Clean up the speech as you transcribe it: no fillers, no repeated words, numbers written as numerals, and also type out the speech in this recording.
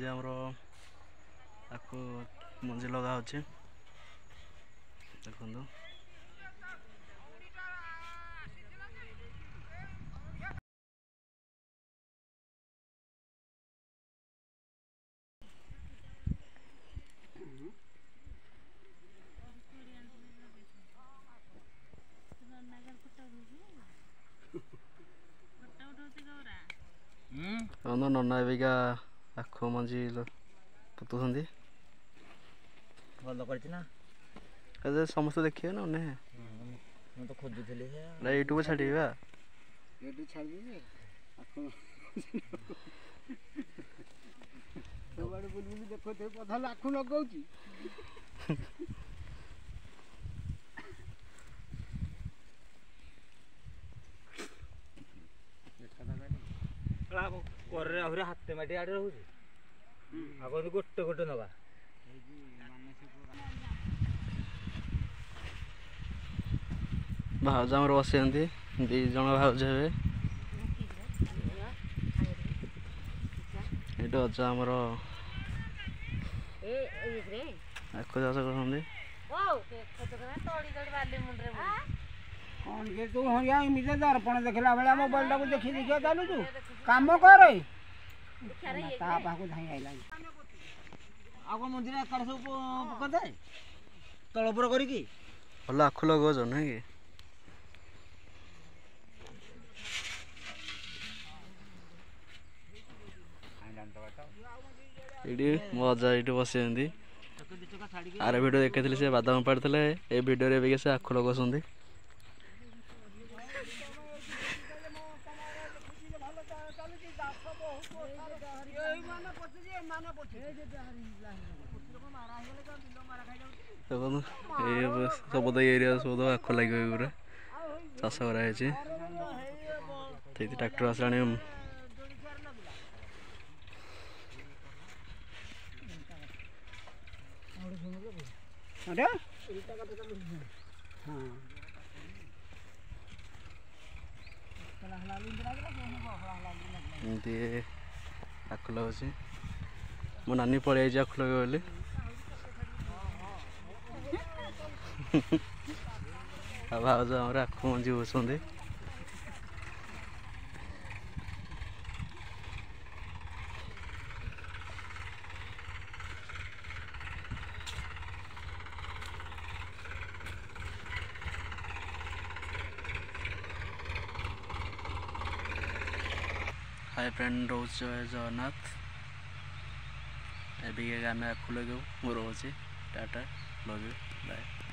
आज आमर आपको मंजी लगा होचे देखो नना एबिका आख मंजी पुतुंट समस्त देखिए ना तो खोजुली यूट्यूब छाड़ी पधा लाखु लगाऊँ हाथ माटी आड़े रोचे आग गोटे गोटे नवा भाज आम बस दीज भाज हे ये अजा आमर आख चाष कर कौन के तू हरिया इमिते दर्पण देखला बेला मोबाइल टाको देखि देखिया चालू तू काम कर ता पाको धाई आइला आग मंदिर एकाड़ सब पकड़े तलपुर करी भल आख लगौच ना कि मो अजा ये बस आर भिडियो देखी से बादाम पाड़ी ए भिडियो से आख लगाऊँ देखो सब एरिया सब आख लगे पूरा चाष कराई ट्रैक्टर आसानी एमती आख लगुच मो नानी पलि आख लगे बोली भाज आम आख मंजी बोसुंट हाय फ्रेंड रोज जय जगन्नाथ एबिका आम आख लगे रोचे टाटा लव यू बाय।